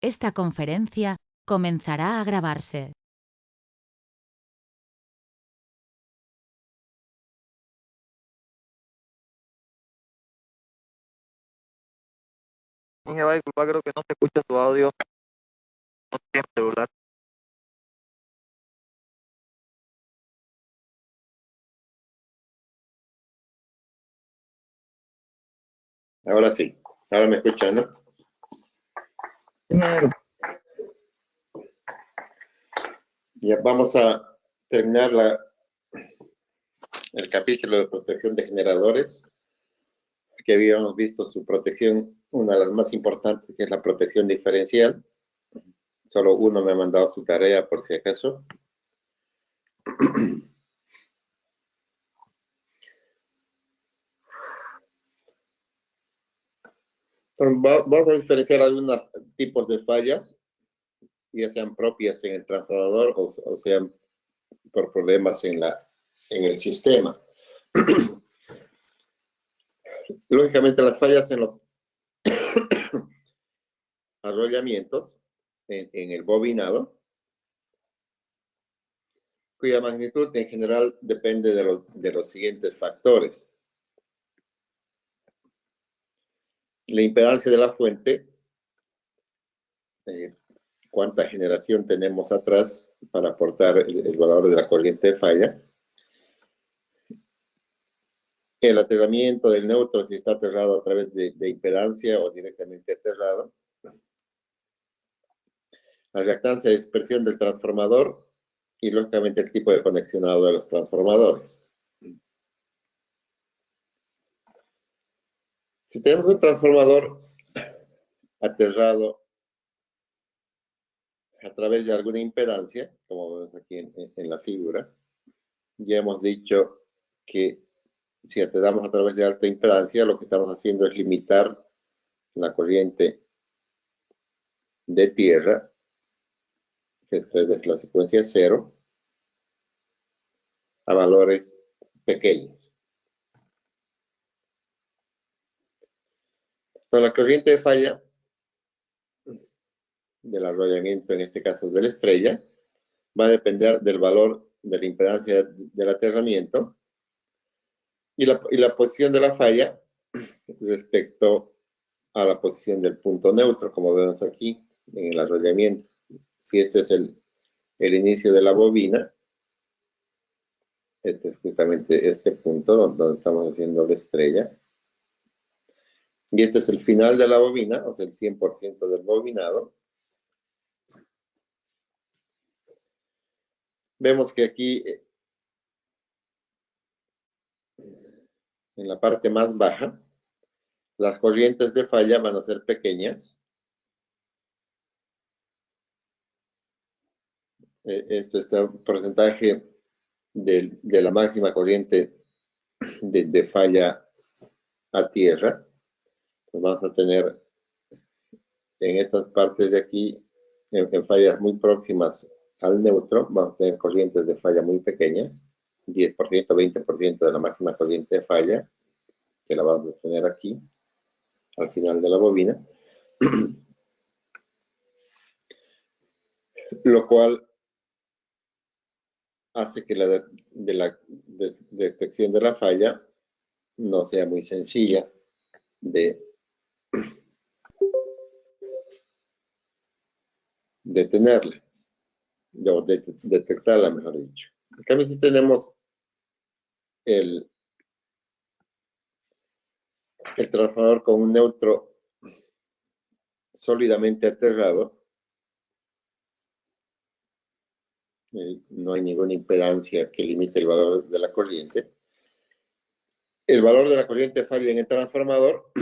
Esta conferencia comenzará a grabarse. Me va a disculpar, creo que no se escucha su audio. No tiene celular. Ahora sí, ahora me escuchan, ¿no? Primero. Ya vamos a terminar el capítulo de protección de generadores, que habíamos visto su protección, una de las más importantes, que es la protección diferencial. Solo uno me ha mandado su tarea por si acaso. Vamos a diferenciar algunos tipos de fallas, ya sean propias en el transformador o sean por problemas en el sistema. Lógicamente, las fallas en los arrollamientos, en el bobinado, cuya magnitud en general depende de los siguientes factores. La impedancia de la fuente, cuánta generación tenemos atrás para aportar el valor de la corriente de falla. El aterramiento del neutro, si está aterrado a través de impedancia o directamente aterrado. La reactancia de dispersión del transformador y, lógicamente, el tipo de conexionado de los transformadores. Si tenemos un transformador aterrado a través de alguna impedancia, como vemos aquí en la figura, ya hemos dicho que si aterramos a través de alta impedancia, lo que estamos haciendo es limitar la corriente de tierra, que es la secuencia 0, a valores pequeños. Entonces, la corriente de falla del arrollamiento, en este caso de la estrella, va a depender del valor de la impedancia del aterramiento y la posición de la falla respecto a la posición del punto neutro, como vemos aquí en el arrollamiento. Si este es el inicio de la bobina, este es justamente este punto donde estamos haciendo la estrella. Y este es el final de la bobina, o sea, el 100% del bobinado. Vemos que aquí, en la parte más baja, las corrientes de falla van a ser pequeñas. Esto está un porcentaje de la máxima corriente de falla a tierra. Pues vamos a tener en estas partes de aquí, en fallas muy próximas al neutro, vamos a tener corrientes de falla muy pequeñas, 10%, 20% de la máxima corriente de falla, que la vamos a tener aquí, al final de la bobina. Lo cual hace que la detección de la falla no sea muy sencilla de tenerla, o de detectarla, mejor dicho. En cambio, si tenemos el transformador con un neutro sólidamente aterrado, no hay ninguna impedancia que limite el valor de la corriente. El valor de la corriente de falla en el transformador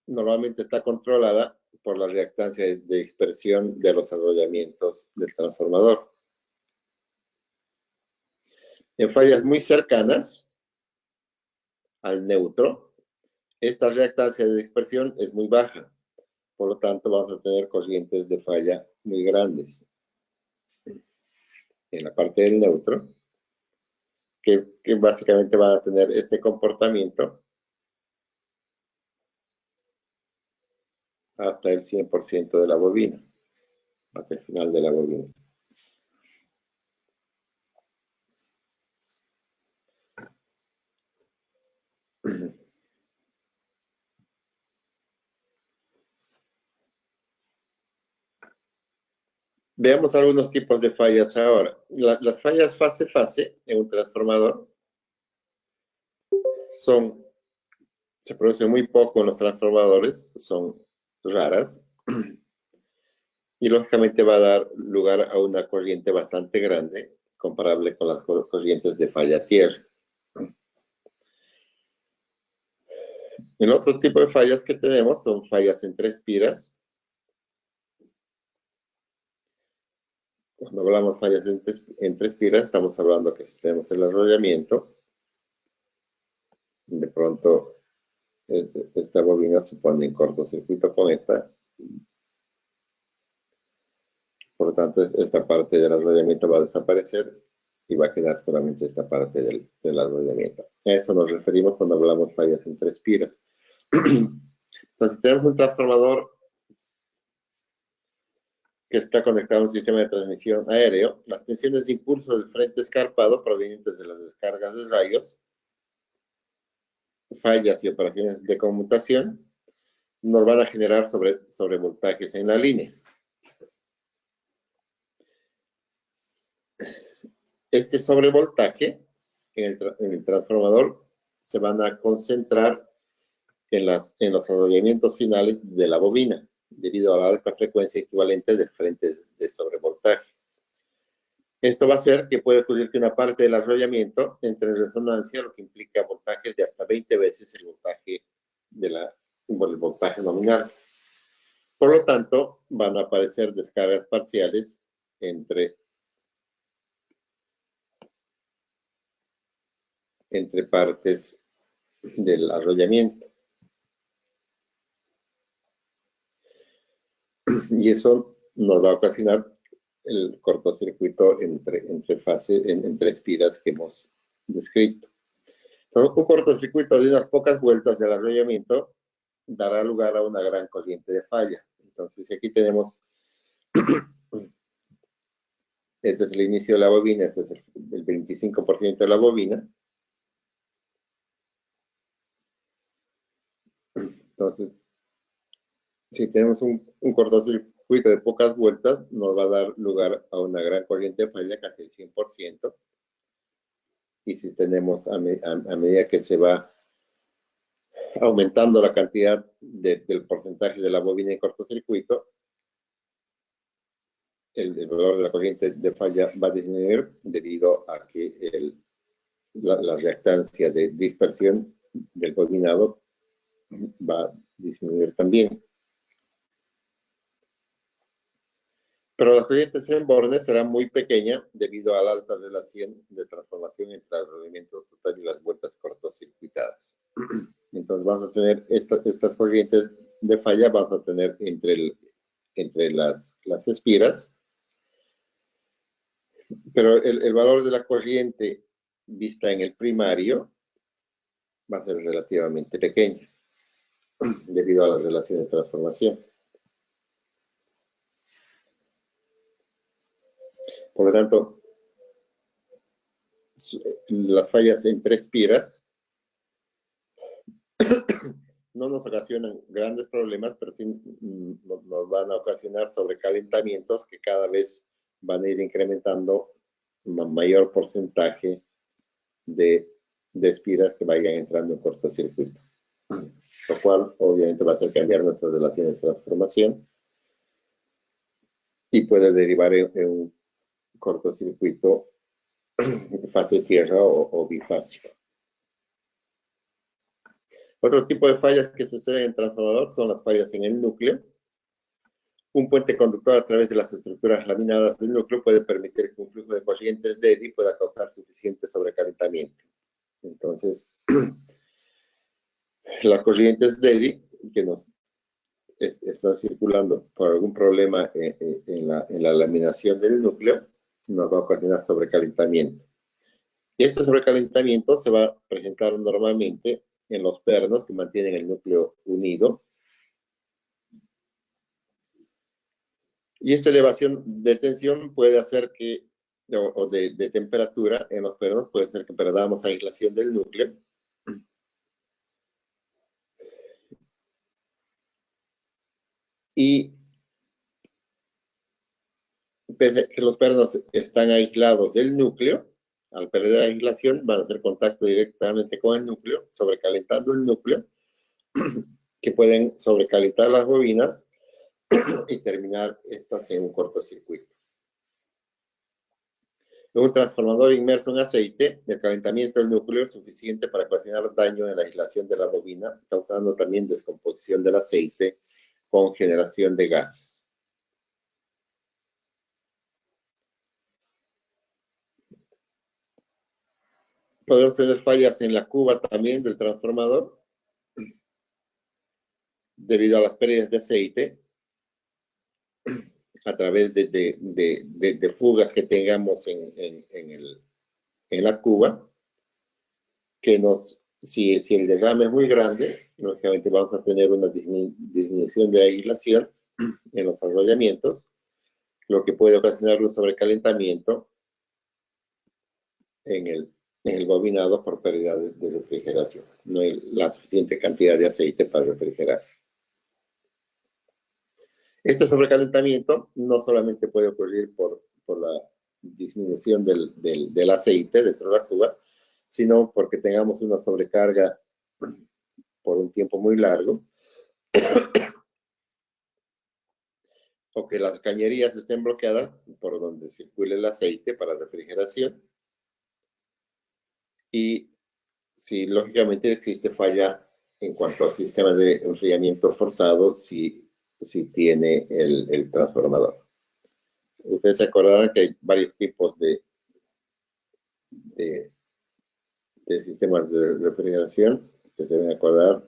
normalmente está controlada por la reactancia de dispersión de los arrollamientos del transformador. En fallas muy cercanas al neutro, esta reactancia de dispersión es muy baja. Por lo tanto, vamos a tener corrientes de falla muy grandes en la parte del neutro, que básicamente van a tener este comportamiento hasta el 100% de la bobina. hasta el final de la bobina. Veamos algunos tipos de fallas ahora. Las fallas fase-fase en un transformador se producen muy poco en los transformadores, son raras, y lógicamente va a dar lugar a una corriente bastante grande, comparable con las corrientes de falla tierra. El otro tipo de fallas que tenemos son fallas entre espiras. Cuando hablamos fallas entre espiras, estamos hablando que si tenemos el arrollamiento, de pronto esta bobina se pone en cortocircuito con esta. Por lo tanto, esta parte del arrollamiento va a desaparecer y va a quedar solamente esta parte del arrollamiento. A eso nos referimos cuando hablamos fallas entre espiras. Entonces, si tenemos un transformador que está conectado a un sistema de transmisión aéreo, las tensiones de impulso del frente escarpado provenientes de las descargas de rayos, fallas y operaciones de conmutación, nos van a generar sobrevoltajes en la línea. Este sobrevoltaje en el transformador se van a concentrar en los arrollamientos finales de la bobina, debido a la alta frecuencia equivalente del frente de sobrevoltaje. Esto va a hacer que puede ocurrir que una parte del arrollamiento entre en resonancia, lo que implica voltajes de hasta 20 veces el voltaje nominal. Por lo tanto, van a aparecer descargas parciales entre partes del arrollamiento. Y eso nos va a ocasionar el cortocircuito entre espiras que hemos descrito. Entonces, un cortocircuito de unas pocas vueltas del arrollamiento dará lugar a una gran corriente de falla. Entonces, aquí tenemos, este es el inicio de la bobina, este es el 25% de la bobina. Entonces, si tenemos un cortocircuito de pocas vueltas, nos va a dar lugar a una gran corriente de falla, casi el 100%. Y si tenemos, a medida que se va aumentando la cantidad del porcentaje de la bobina en cortocircuito, el valor de la corriente de falla va a disminuir debido a que la reactancia de dispersión del bobinado va a disminuir también. Pero las corrientes en bornes serán muy pequeñas debido a la alta relación de transformación entre el arrollamiento total y las vueltas cortocircuitadas. Entonces vamos a tener estas corrientes de falla, vamos a tener entre las espiras, pero el valor de la corriente vista en el primario va a ser relativamente pequeño debido a las relaciones de transformación. Por lo tanto, las fallas entre espiras no nos ocasionan grandes problemas, pero sí nos van a ocasionar sobrecalentamientos que cada vez van a ir incrementando un mayor porcentaje de espiras que vayan entrando en cortocircuito. Lo cual obviamente va a hacer cambiar nuestras relaciones de transformación y puede derivar en un cortocircuito fase tierra o bifásico. Otro tipo de fallas que suceden en el transformador son las fallas en el núcleo. Un puente conductor a través de las estructuras laminadas del núcleo puede permitir que un flujo de corrientes de eddy pueda causar suficiente sobrecalentamiento. Entonces, las corrientes de eddy que nos están circulando por algún problema en la laminación del núcleo nos va a ocasionar sobrecalentamiento. Y este sobrecalentamiento se va a presentar normalmente en los pernos que mantienen el núcleo unido, Y esta elevación de tensión puede hacer que, o de temperatura en los pernos, puede ser que perdamos aislación del núcleo. Y pese a que los pernos están aislados del núcleo, al perder aislación van a hacer contacto directamente con el núcleo, sobrecalentando el núcleo, que pueden sobrecalentar las bobinas y terminar estas en un cortocircuito. En un transformador inmerso en aceite, el calentamiento del núcleo es suficiente para ocasionar daño en la aislación de la bobina, causando también descomposición del aceite con generación de gases. Podemos tener fallas en la cuba también del transformador debido a las pérdidas de aceite a través de fugas que tengamos en la cuba, que si el derrame es muy grande, lógicamente vamos a tener una disminución de aislación en los arrollamientos, lo que puede ocasionar un sobrecalentamiento en el bobinado por pérdida de refrigeración. No hay la suficiente cantidad de aceite para refrigerar. Este sobrecalentamiento no solamente puede ocurrir por la disminución del aceite dentro de la cuba, sino porque tengamos una sobrecarga por un tiempo muy largo, o que las cañerías estén bloqueadas por donde circule el aceite para refrigeración. Y si lógicamente existe falla en cuanto al sistema de enfriamiento forzado, si tiene el transformador. Ustedes se acordarán que hay varios tipos de sistemas de refrigeración, que se deben acordar: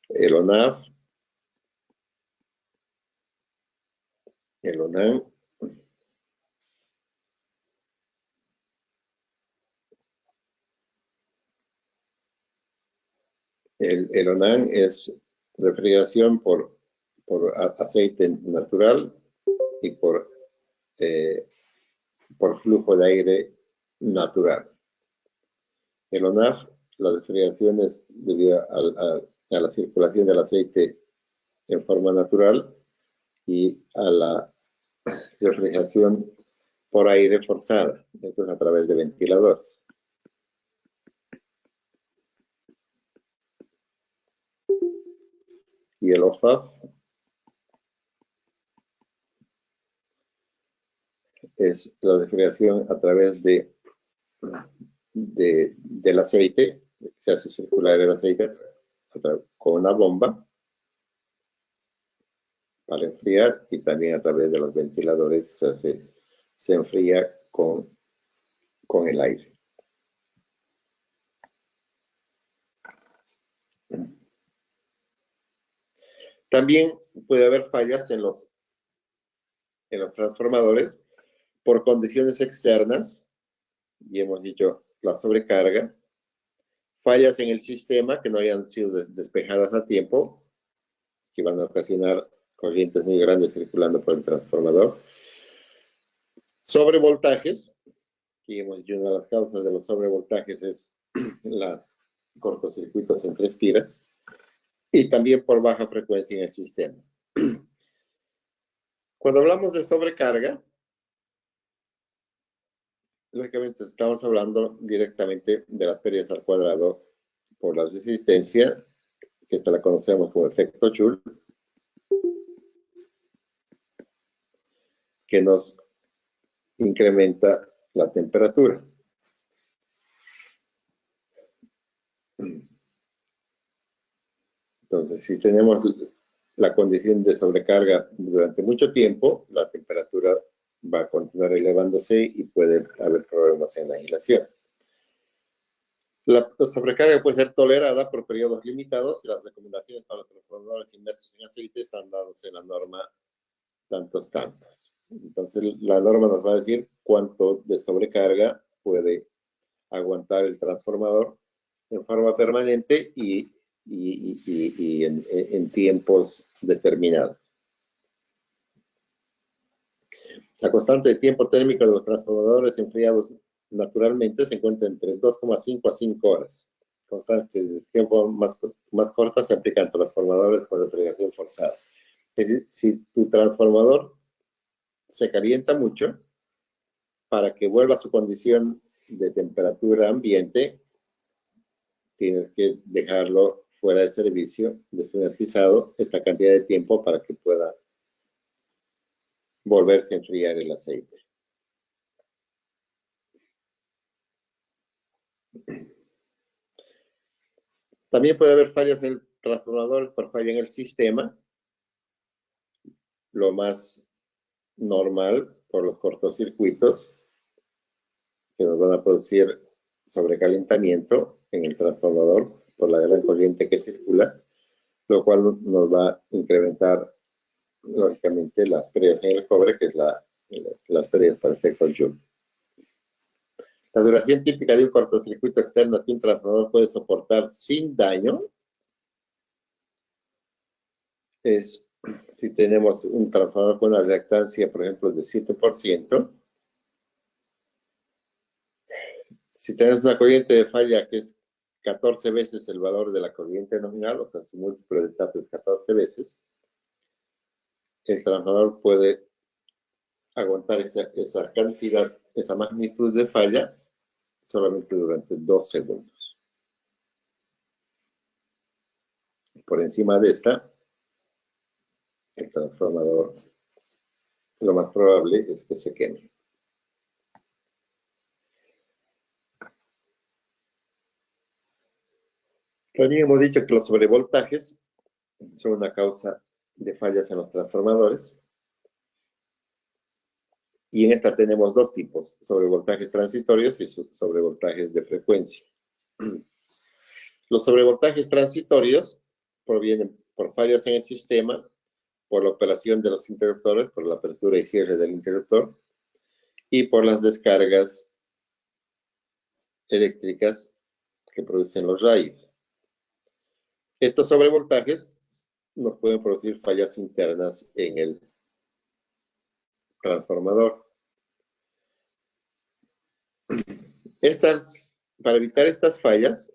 el ONAF, el ONAN, el ONAN es refrigeración por aceite natural y por flujo de aire natural. El ONAF, la refrigeración es debido a la circulación del aceite en forma natural y a la refrigeración por aire forzada, esto es a través de ventiladores. Y el OFAF es la refrigeración a través del aceite, se hace circular el aceite con una bomba para enfriar, y también a través de los ventiladores se enfría con el aire. También puede haber fallas en los transformadores por condiciones externas, y hemos dicho la sobrecarga, fallas en el sistema que no hayan sido despejadas a tiempo, que van a ocasionar corrientes muy grandes circulando por el transformador, sobrevoltajes, que hemos dicho una de las causas de los sobrevoltajes es los cortocircuitos entre espiras, y también por baja frecuencia en el sistema. Cuando hablamos de sobrecarga, lógicamente estamos hablando directamente de las pérdidas al cuadrado por la resistencia, que esta la conocemos como efecto Joule, que nos incrementa la temperatura. Entonces, si tenemos la condición de sobrecarga durante mucho tiempo, la temperatura va a continuar elevándose y puede haber problemas en la aislación. La sobrecarga puede ser tolerada por periodos limitados, y las recomendaciones para los transformadores inmersos en aceite están dadas en la norma tantos. Entonces, la norma nos va a decir cuánto de sobrecarga puede aguantar el transformador en forma permanente y en tiempos determinados. La constante de tiempo térmico de los transformadores enfriados naturalmente se encuentra entre 2,5 a 5 horas. Constantes de tiempo más cortas se aplican transformadores con refrigeración forzada. Es decir, si tu transformador se calienta mucho, para que vuelva a su condición de temperatura ambiente, tienes que dejarlo fuera de servicio, desenergizado, esta cantidad de tiempo para que pueda volverse a enfriar el aceite. También puede haber fallas en el transformador por falla en el sistema. Lo más normal por los cortocircuitos que nos van a producir sobrecalentamiento en el transformador por la gran corriente que circula, lo cual nos va a incrementar lógicamente las pérdidas en el cobre, que es las pérdidas por efecto Joule. La duración típica de un cortocircuito externo que un transformador puede soportar sin daño es si tenemos un transformador con una reactancia, por ejemplo, de 7%. Si tenemos una corriente de falla que es 14 veces el valor de la corriente nominal, o sea, su múltiplo de etapa es 14 veces, el transformador puede aguantar esa cantidad, esa magnitud de falla solamente durante 2 segundos. Por encima de esta, el transformador, lo más probable es que se queme. También hemos dicho que los sobrevoltajes son una causa de fallas en los transformadores. Y en esta tenemos dos tipos, sobrevoltajes transitorios y sobrevoltajes de frecuencia. Los sobrevoltajes transitorios provienen por fallas en el sistema, por la operación de los interruptores, por la apertura y cierre del interruptor, y por las descargas eléctricas que producen los rayos. Estos sobrevoltajes nos pueden producir fallas internas en el transformador. Para evitar estas fallas,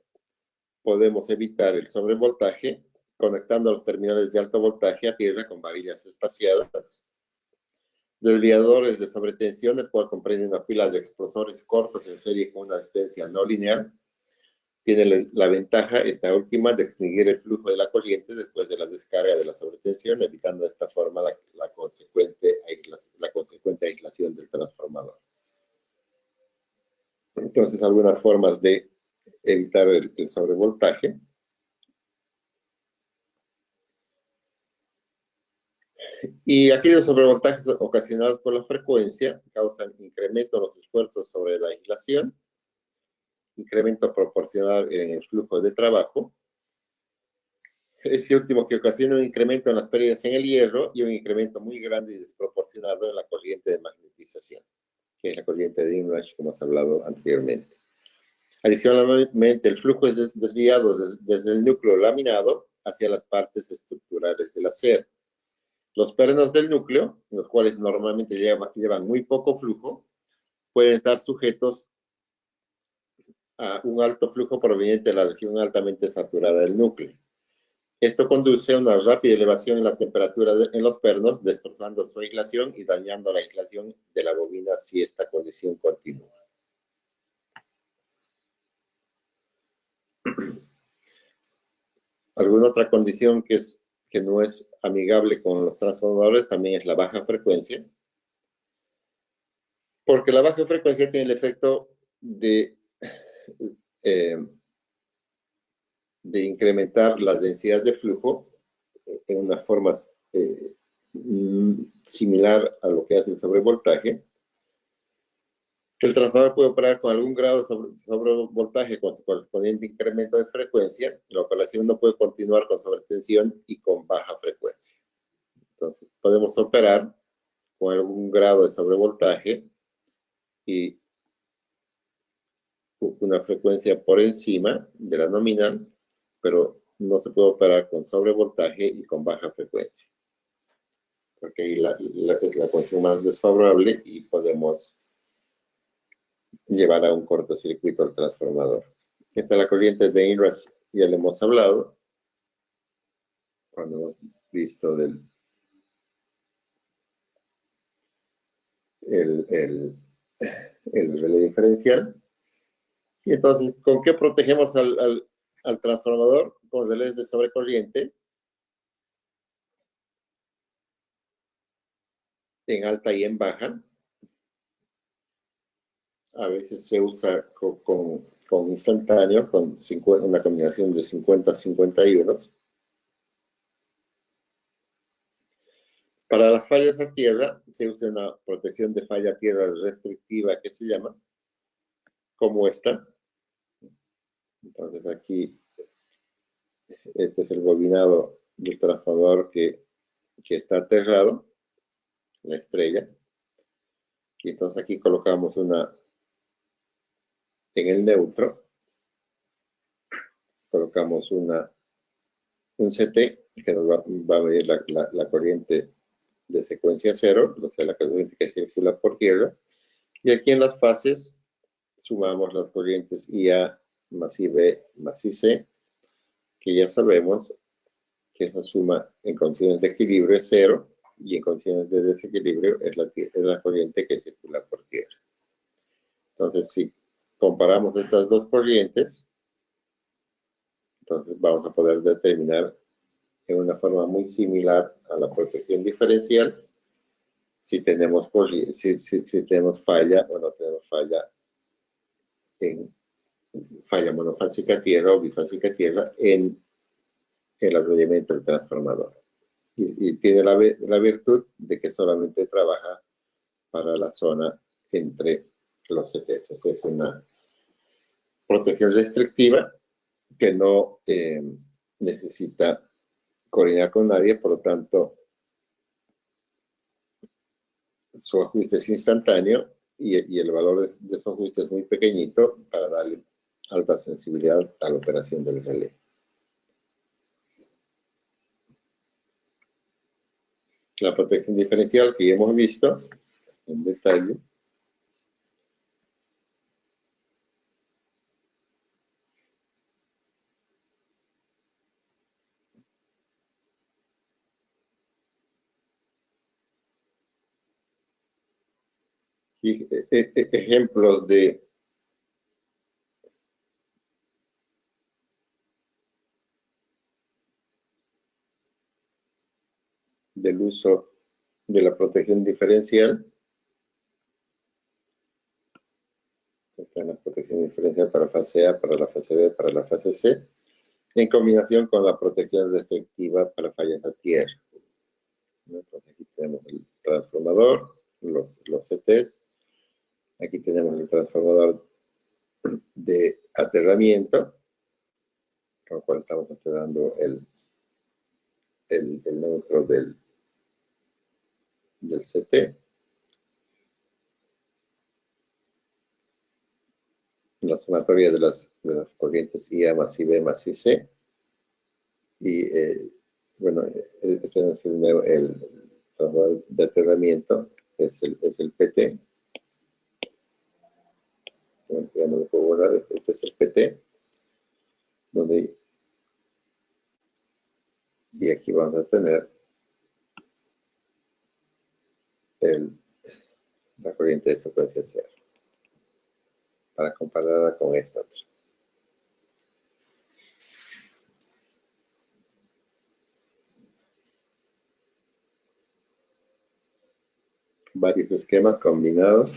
podemos evitar el sobrevoltaje conectando los terminales de alto voltaje a tierra con varillas espaciadas, desviadores de sobretensión, el cual comprende una pila de explosores cortos en serie con una resistencia no lineal. Tiene la ventaja, esta última, de extinguir el flujo de la corriente después de la descarga de la sobretensión, evitando de esta forma la consecuente aislación del transformador. Entonces, algunas formas de evitar el sobrevoltaje. Y aquellos sobrevoltajes ocasionados por la frecuencia causan incremento en los esfuerzos sobre la aislación, incremento proporcional en el flujo de trabajo. Este último que ocasiona un incremento en las pérdidas en el hierro y un incremento muy grande y desproporcionado en la corriente de magnetización, que es la corriente de Inrush, como hemos hablado anteriormente. Adicionalmente, el flujo es desviado desde el núcleo laminado hacia las partes estructurales del acero. Los pernos del núcleo, los cuales normalmente llevan muy poco flujo, pueden estar sujetos a un alto flujo proveniente de la región altamente saturada del núcleo. Esto conduce a una rápida elevación en la temperatura en los pernos, destrozando su aislación y dañando la aislación de la bobina si esta condición continúa. Alguna otra condición que no es amigable con los transformadores también es la baja frecuencia, porque la baja frecuencia tiene el efecto de incrementar la densidad de flujo en una forma similar a lo que hace el sobrevoltaje. El transformador puede operar con algún grado de sobrevoltaje con su correspondiente incremento de frecuencia. La operación no puede continuar con sobretensión y con baja frecuencia. Entonces, podemos operar con algún grado de sobrevoltaje y una frecuencia por encima de la nominal, pero no se puede operar con sobrevoltaje y con baja frecuencia. porque ahí es la condición más desfavorable y podemos llevar a un cortocircuito al transformador. Esta es la corriente de inrush, ya le hemos hablado cuando hemos visto el relé diferencial. Y entonces, ¿con qué protegemos al transformador? Con relés de sobrecorriente en alta y en baja. A veces se usa con instantáneo, con una combinación de 50-51. Para las fallas a tierra se usa una protección de falla a tierra restrictiva que se llama, como esta. Entonces aquí, este es el bobinado del transformador que está aterrado, la estrella. Y entonces aquí colocamos una en el neutro, colocamos un CT que nos va a medir la corriente de secuencia cero, o sea, la corriente que circula por tierra. Y aquí en las fases sumamos las corrientes IA más IB más IC, que ya sabemos que esa suma en condiciones de equilibrio es cero y en condiciones de desequilibrio es la corriente que circula por tierra. Entonces, si comparamos estas dos corrientes, entonces vamos a poder determinar en una forma muy similar a la protección diferencial si tenemos falla o no tenemos falla en falla monofásica tierra o bifásica tierra en el arrollamiento del transformador. Y tiene la virtud de que solamente trabaja para la zona entre los CTs. Es una protección restrictiva que no necesita coordinar con nadie, por lo tanto, su ajuste es instantáneo y el valor de su ajuste es muy pequeñito para darle alta sensibilidad a la operación del relé. La protección diferencial que ya hemos visto en detalle. Y ejemplos del uso de la protección diferencial. Esta es la protección diferencial para fase A, para la fase B, para la fase C, en combinación con la protección restrictiva para fallas a tierra. Entonces aquí tenemos el transformador, los CTs. Aquí tenemos el transformador de aterramiento, con el cual estamos aterrando el neutro del CT. La sumatoria de las corrientes IA más IB más IC. Y bueno, este no es el transformador de aterramiento, es el PT. Bueno, ya no lo puedo borrar, este es el PT. Y aquí vamos a tener la corriente de secuencia cero, para compararla con esta otra. Varios esquemas combinados.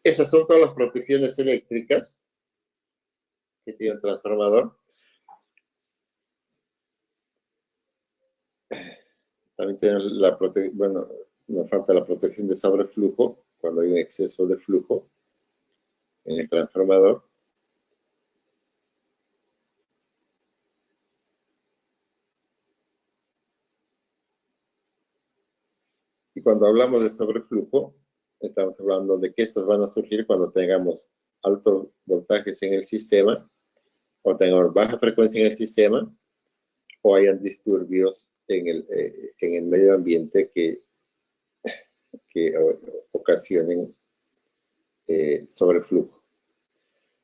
Esas son todas las protecciones eléctricas que tiene el transformador. También tenemos la protección, bueno, nos falta la protección de sobreflujo cuando hay un exceso de flujo en el transformador. Y cuando hablamos de sobreflujo, estamos hablando de que estos van a surgir cuando tengamos altos voltajes en el sistema o tengamos baja frecuencia en el sistema o hayan disturbios en el medio ambiente que ocasionen sobreflujo.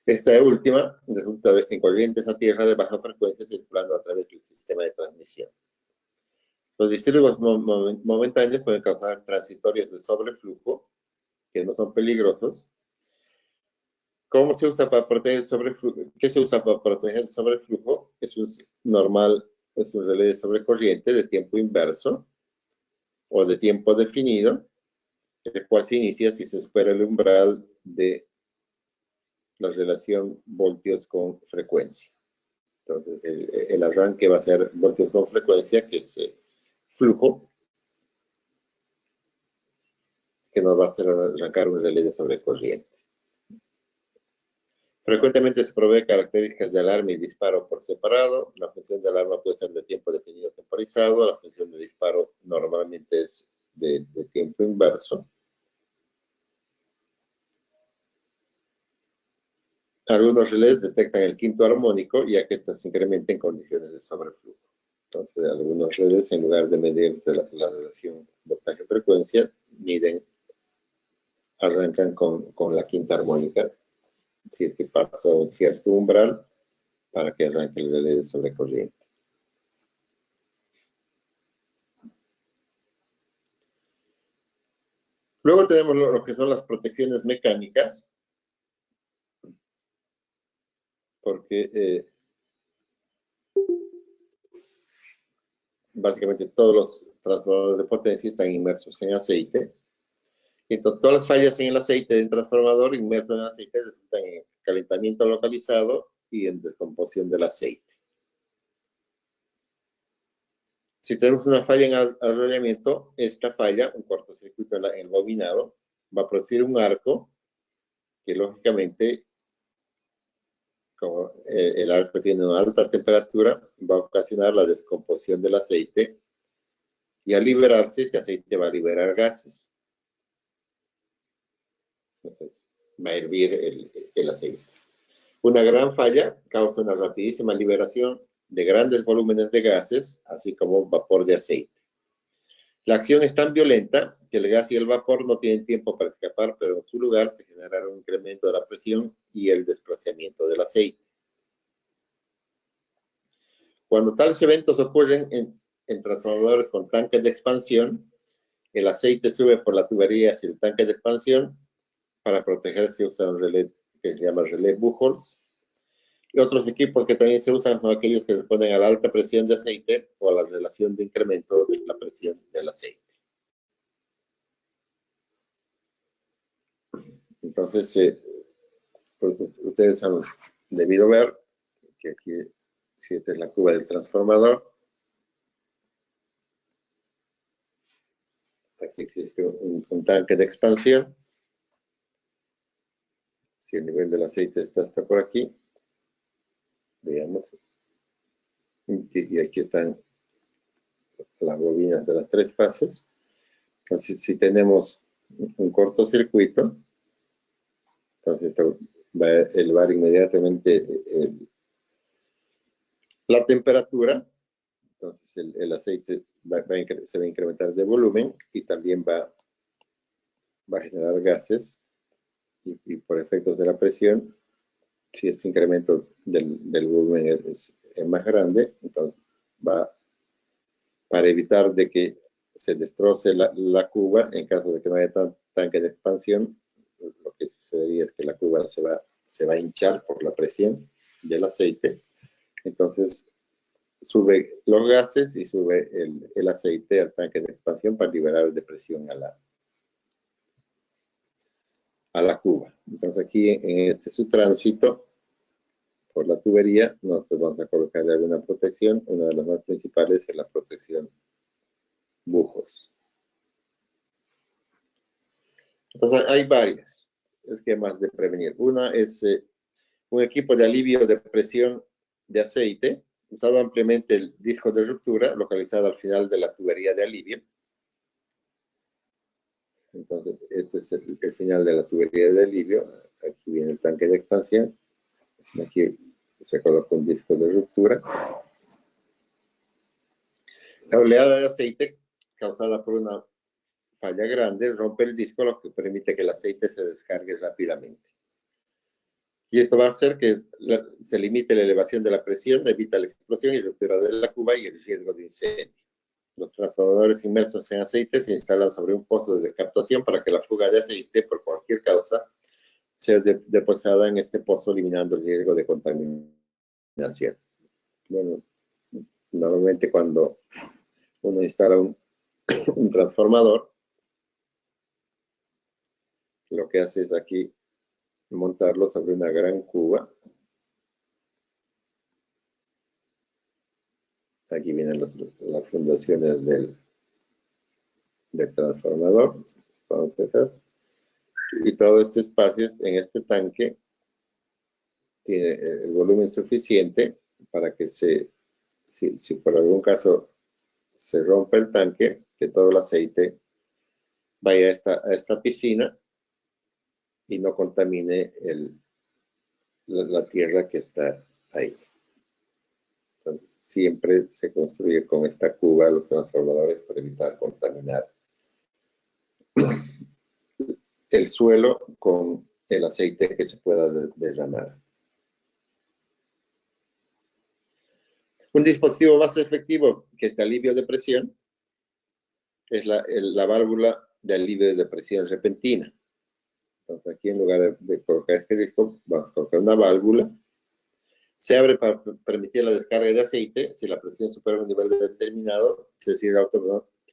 Esta última resulta en corrientes a tierra de baja frecuencia circulando a través del sistema de transmisión. Los disturbios momentáneos pueden causar transitorios de sobreflujo, que no son peligrosos. ¿Cómo se usa para proteger el sobreflujo? ¿Qué se usa para proteger el sobreflujo? Es un relé de sobrecorriente de tiempo inverso o de tiempo definido, el cual se inicia si se supera el umbral de la relación voltios con frecuencia. Entonces, el arranque va a ser voltios con frecuencia, que es flujo, que nos va a hacer arrancar un relé de sobrecorriente. Frecuentemente se provee características de alarma y disparo por separado. La función de alarma puede ser de tiempo definido temporizado. La función de disparo normalmente es de tiempo inverso. Algunos relés detectan el quinto armónico, ya que estos se incrementan en condiciones de sobreflujo. Entonces, algunos relés, en lugar de medir la relación voltaje-frecuencia, arrancan con la quinta armónica, si es que pasa un cierto umbral, para que arranque el relé de sobrecorriente. Luego tenemos lo que son las protecciones mecánicas, porque básicamente todos los transformadores de potencia están inmersos en aceite. Entonces, todas las fallas en el aceite del transformador inmerso en el aceite resultan en calentamiento localizado y en descomposición del aceite. Si tenemos una falla en arrollamiento, esta falla, un cortocircuito en el bobinado, va a producir un arco que lógicamente, como el arco tiene una alta temperatura, va a ocasionar la descomposición del aceite y al liberarse, este aceite va a liberar gases. Entonces, va a hervir el aceite. Una gran falla causa una rapidísima liberación de grandes volúmenes de gases, así como vapor de aceite. La acción es tan violenta que el gas y el vapor no tienen tiempo para escapar, pero en su lugar se generará un incremento de la presión y el desplazamiento del aceite. Cuando tales eventos ocurren en transformadores con tanques de expansión, el aceite sube por la tubería hacia el tanque de expansión. Para protegerse usa un relé que se llama relé Buchholz. Y otros equipos que también se usan son aquellos que responden a la alta presión de aceite o a la relación de incremento de la presión del aceite. Entonces, pues ustedes han debido ver que aquí, si esta es la cuba del transformador, aquí existe un tanque de expansión. Si el nivel del aceite está hasta por aquí, digamos, y aquí están las bobinas de las tres fases. Entonces, si tenemos un cortocircuito, entonces va a elevar inmediatamente la temperatura. Entonces el aceite se va a incrementar de volumen y también va a generar gases y por efectos de la presión, si este incremento del volumen es más grande, entonces para evitar de que se destroce la cuba, en caso de que no haya tanque de expansión, lo que sucedería es que la cuba se va a hinchar por la presión del aceite. Entonces sube los gases y sube el aceite al tanque de expansión para liberar de presión a la cuba. Entonces aquí en su tránsito por la tubería nosotros vamos a colocarle alguna protección. Una de las más principales es la protección Buchholz. Entonces hay varios esquemas de prevenir. Una es un equipo de alivio de presión de aceite, usado ampliamente el disco de ruptura, localizado al final de la tubería de alivio. Entonces, este es el final de la tubería de alivio. Aquí viene el tanque de expansión. Aquí se coloca un disco de ruptura. La oleada de aceite causada por una falla grande rompe el disco, lo que permite que el aceite se descargue rápidamente. Y esto va a hacer que se limite la elevación de la presión, evita la explosión y ruptura de la cuba y el riesgo de incendio. Los transformadores inmersos en aceite se instalan sobre un pozo de captación para que la fuga de aceite, por cualquier causa, sea depositada en este pozo, eliminando el riesgo de contaminación. Bueno, normalmente cuando uno instala un transformador, lo que hace es aquí montarlo sobre una gran cuba. Aquí vienen las fundaciones del transformador, esas, y todo este espacio en este tanque tiene el volumen suficiente para que si por algún caso se rompe el tanque, que todo el aceite vaya a esta piscina y no contamine la tierra que está ahí. Entonces, siempre se construye con esta cuba los transformadores para evitar contaminar el suelo con el aceite que se pueda derramar. Un dispositivo más efectivo que este alivio de presión es la válvula de alivio de presión repentina. Entonces, aquí en lugar de colocar este disco, vamos a colocar una válvula. Se abre para permitir la descarga de aceite. Si la presión supera un nivel determinado, se cierra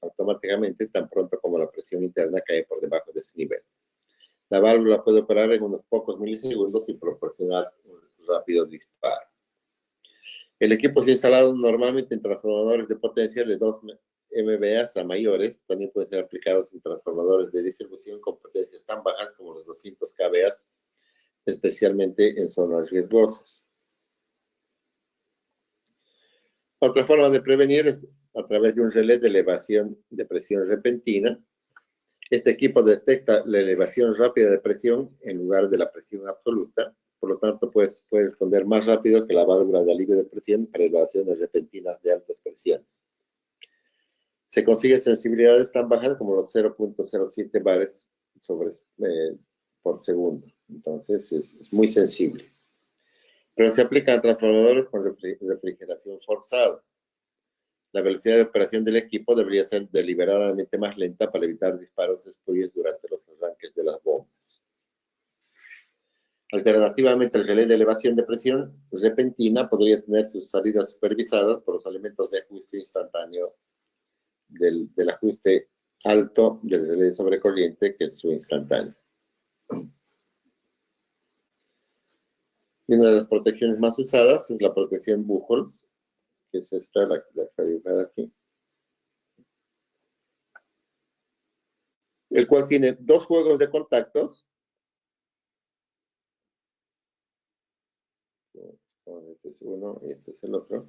automáticamente tan pronto como la presión interna cae por debajo de ese nivel. La válvula puede operar en unos pocos milisegundos y proporcionar un rápido disparo. El equipo es instalado normalmente en transformadores de potencia de 2 MVA a mayores. También pueden ser aplicados en transformadores de distribución con potencias tan bajas como los 200 kVA, especialmente en zonas riesgosas. Otra forma de prevenir es a través de un relé de elevación de presión repentina. Este equipo detecta la elevación rápida de presión en lugar de la presión absoluta. Por lo tanto, puede responder más rápido que la válvula de alivio de presión para elevaciones repentinas de altas presiones. Se consigue sensibilidades tan bajas como los 0.07 bares por segundo. Entonces, es muy sensible. Pero se aplican a transformadores con refrigeración forzada. La velocidad de operación del equipo debería ser deliberadamente más lenta para evitar disparos espurios durante los arranques de las bombas. Alternativamente, el relé de elevación de presión repentina podría tener sus salidas supervisadas por los elementos de ajuste instantáneo del ajuste alto del relé de sobrecorriente, que es su instantáneo. Y una de las protecciones más usadas es la protección Buchholz, que es esta, la que está dibujada aquí, el cual tiene dos juegos de contactos. Este es uno y este es el otro.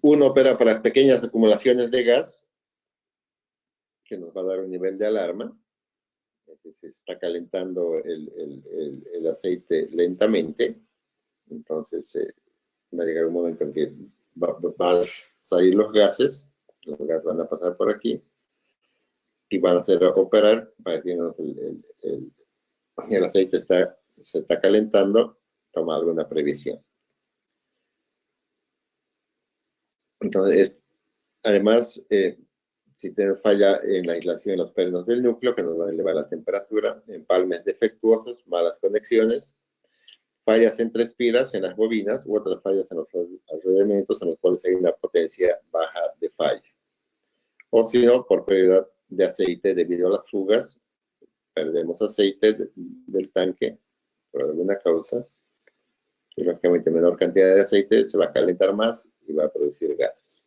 Uno opera para pequeñas acumulaciones de gas, que nos va a dar un nivel de alarma. Se está calentando el aceite lentamente. Entonces va a llegar un momento en que van a salir los gases van a pasar por aquí y van a hacer operar para decirnos el aceite se está calentando, toma alguna previsión. Entonces, además, si tenemos falla en la aislación de los pernos del núcleo, que nos van a elevar la temperatura, empalmes defectuosos, malas conexiones, fallas entre espiras en las bobinas u otras fallas en los alrededores en los cuales hay una potencia baja de falla. O si no, por pérdida de aceite debido a las fugas, perdemos aceite del tanque por alguna causa, y lógicamente menor cantidad de aceite se va a calentar más y va a producir gases.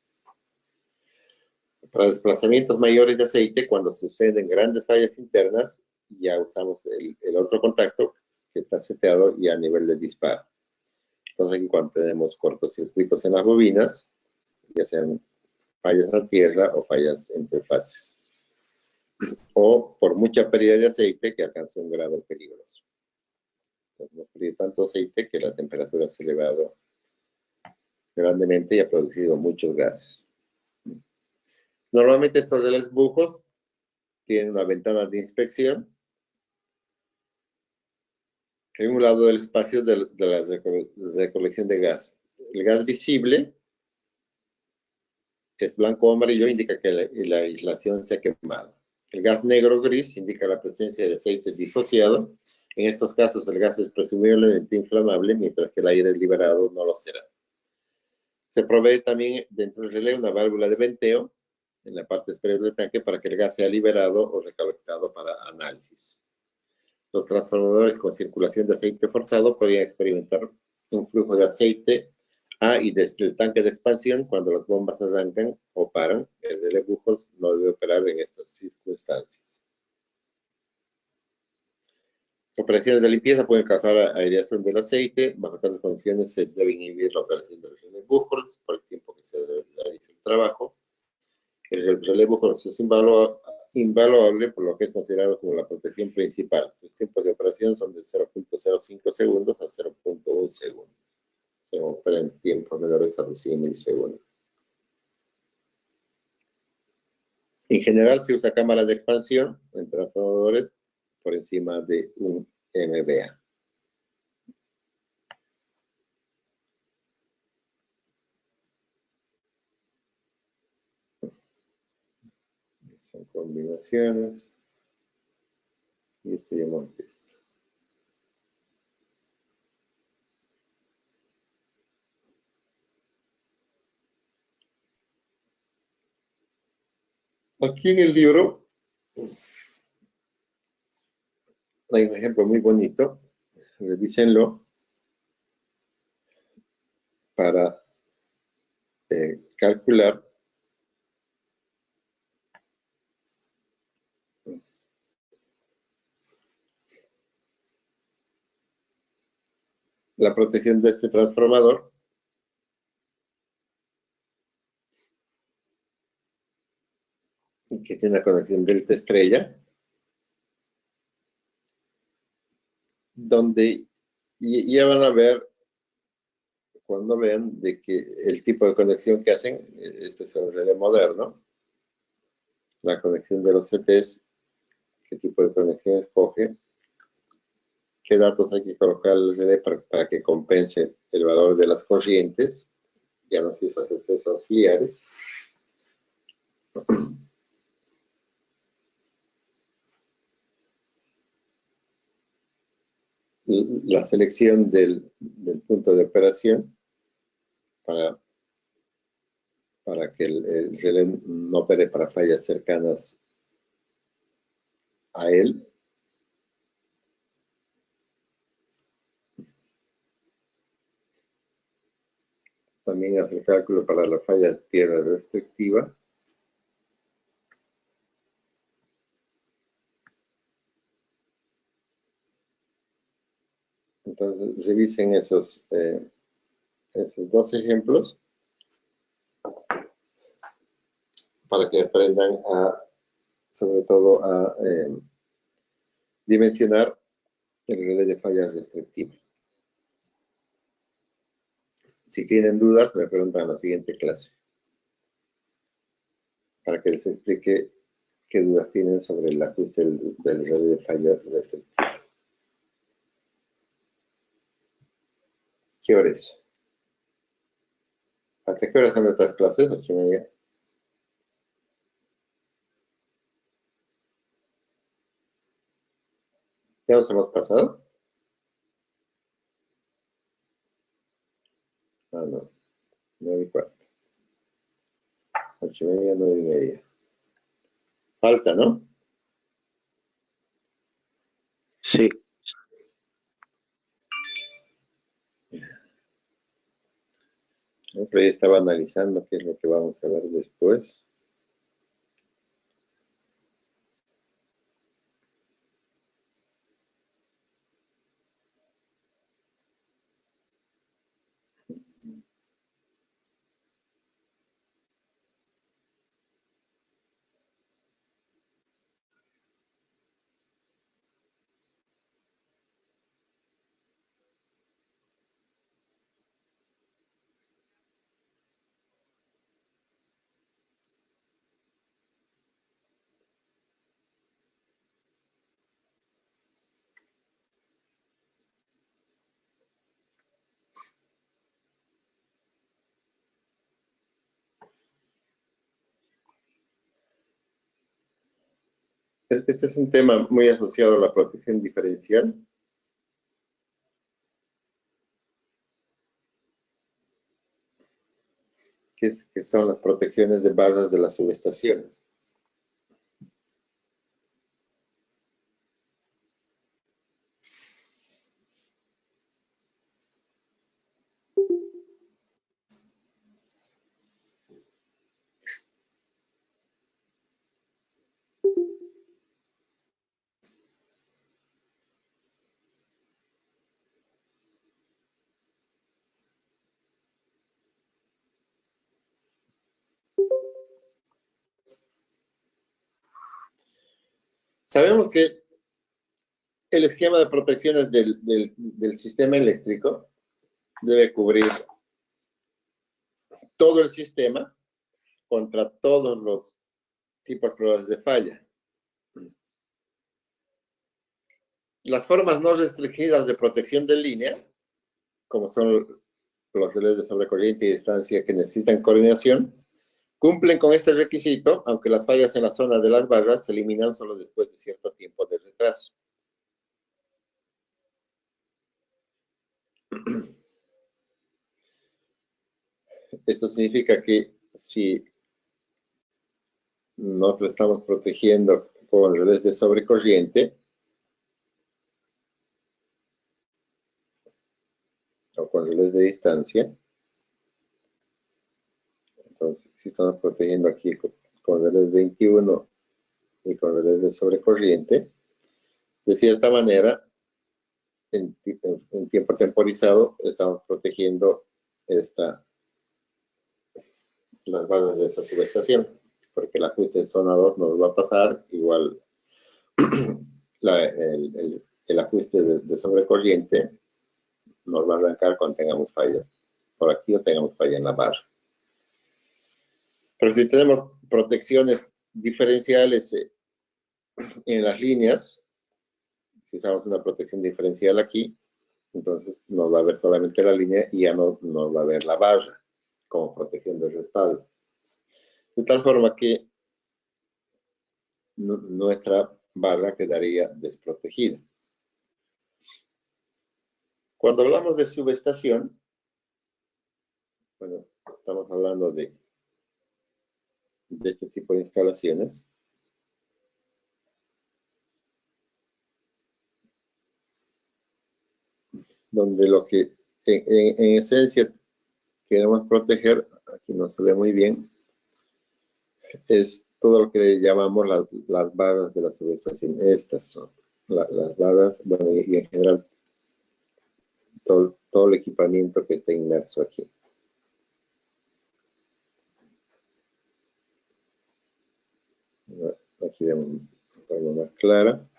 Para desplazamientos mayores de aceite, cuando suceden grandes fallas internas, ya usamos el otro contacto que está seteado y a nivel de disparo. Entonces, aquí cuando tenemos cortocircuitos en las bobinas, ya sean fallas a tierra o fallas entre fases, o por mucha pérdida de aceite que alcanza un grado peligroso. Entonces, hemos perdido tanto aceite que la temperatura se ha elevado grandemente y ha producido muchos gases. Normalmente estos relés-bujos tienen una ventana de inspección en un lado del espacio de la recolección de gas. El gas visible, que es blanco o amarillo, indica que la aislación se ha quemado. El gas negro-gris indica la presencia de aceite disociado. En estos casos, el gas es presumiblemente inflamable, mientras que el aire liberado no lo será. Se provee también dentro del relé una válvula de venteo en la parte superior del tanque para que el gas sea liberado o recolectado para análisis. Los transformadores con circulación de aceite forzado podrían experimentar un flujo de aceite a y desde el tanque de expansión cuando las bombas arrancan o paran. El relé Buchholz no debe operar en estas circunstancias. Operaciones de limpieza pueden causar aireación del aceite. Bajo tales condiciones se debe inhibir la operación del relé Buchholz por el tiempo que se realiza el trabajo. El relé Buchholz es invaluable por lo que es considerado como la protección principal. Sus tiempos de operación son de 0.05 segundos a 0.1 segundos. Se opera en tiempos menores a los 100 milisegundos. En general se usa cámara de expansión en transformadores por encima de 1 MVA. Son combinaciones. Y esto ya hemos visto. Aquí en el libro hay un ejemplo muy bonito. Revísenlo para calcular la protección de este transformador. Que tiene la conexión delta estrella, donde ya van a ver, cuando vean, de que el tipo de conexión que hacen, este es el relé moderno, la conexión de los CTs, qué tipo de conexión escoge, qué datos hay que colocar al relé para que compense el valor de las corrientes, ya no se usa CTs auxiliares. La selección del punto de operación para que el relé no opere para fallas cercanas a él. También hace el cálculo para la falla tierra restrictiva. Entonces, revisen esos dos ejemplos para que aprendan sobre todo a dimensionar el relé de falla restrictiva. Si tienen dudas, me preguntan en la siguiente clase para que les explique qué dudas tienen sobre el ajuste del relé de falla restrictiva. ¿Qué hora es? ¿Hasta qué hora son nuestras clases? 8:30. ¿Ya nos hemos pasado? Ah, no. 9:15. 8:30, 9:30. Falta, ¿no? Sí. Pero ya estaba analizando qué es lo que vamos a ver después. Este es un tema muy asociado a la protección diferencial. Que son las protecciones de barras de las subestaciones. Sabemos que el esquema de protecciones del sistema eléctrico debe cubrir todo el sistema contra todos los tipos probables de falla. Las formas no restringidas de protección de línea, como son los relés de sobrecorriente y distancia que necesitan coordinación, cumplen con este requisito, aunque las fallas en la zona de las barras se eliminan solo después de cierto tiempo de retraso. Esto significa que si nosotros estamos protegiendo con relés de sobrecorriente o con relés de distancia, entonces si estamos protegiendo aquí con relés 21 y con relés de sobrecorriente, de cierta manera, en tiempo temporizado, estamos protegiendo las barras de esta subestación, porque el ajuste de zona 2 nos va a pasar igual el ajuste de sobrecorriente nos va a arrancar cuando tengamos fallas por aquí o tengamos falla en la barra. Pero si tenemos protecciones diferenciales en las líneas, si usamos una protección diferencial aquí, entonces nos va a ver solamente la línea y ya no nos va a ver la barra como protección de respaldo. De tal forma que nuestra barra quedaría desprotegida. Cuando hablamos de subestación, bueno, estamos hablando de este tipo de instalaciones. Donde lo que en esencia queremos proteger, aquí no se ve muy bien, es todo lo que llamamos las barras de la subestación. Estas son las barras, bueno, y en general todo el equipamiento que está inmerso aquí. Aquí vemos de forma más clara.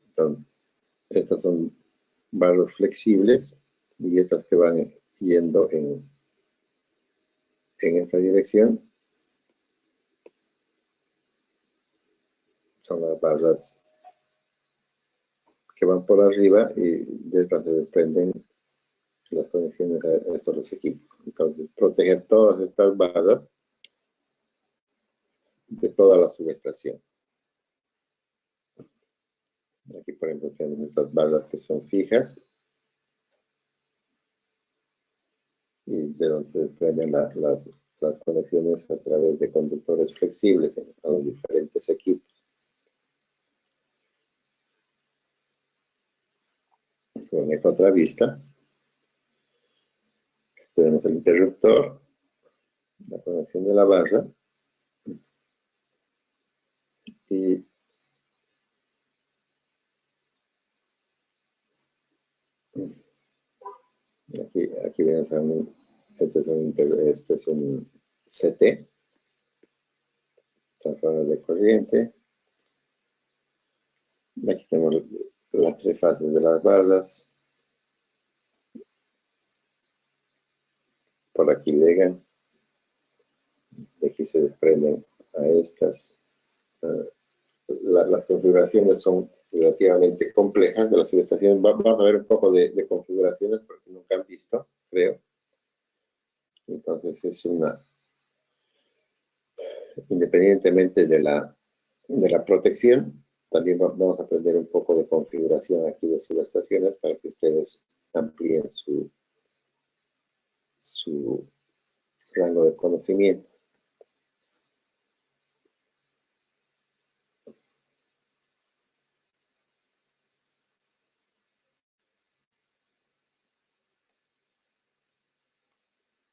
Entonces, estas son barras flexibles y estas que van yendo en esta dirección son las barras que van por arriba y de estas se desprenden las conexiones a estos dos equipos. Entonces, proteger todas estas barras de toda la subestación. Aquí, por ejemplo, tenemos estas barras que son fijas y de donde se desprenden las conexiones a través de conductores flexibles a los diferentes equipos. En esta otra vista tenemos el interruptor, la conexión de la barra y aquí vemos este es un CT, transformador de corriente. Aquí tenemos las tres fases de las barras. Por aquí llegan. De aquí se desprenden a estas. Las configuraciones son relativamente complejas de las subestaciones. Vamos a ver un poco de configuraciones porque nunca han visto, creo. Entonces es una independientemente de la protección, también vamos a aprender un poco de configuración aquí de subestaciones para que ustedes amplíen su rango de conocimiento.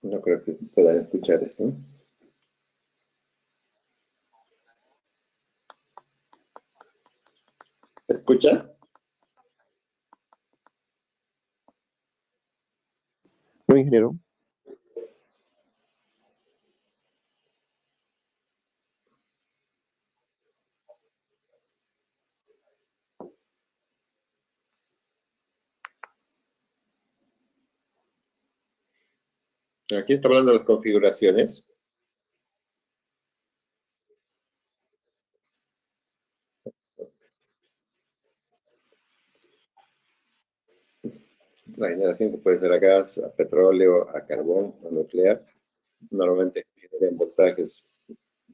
No creo que puedan escuchar eso. ¿Escucha? No, ingeniero. Aquí está hablando de las configuraciones. La generación que puede ser a gas, a petróleo, a carbón, a nuclear. Normalmente se genera en voltajes,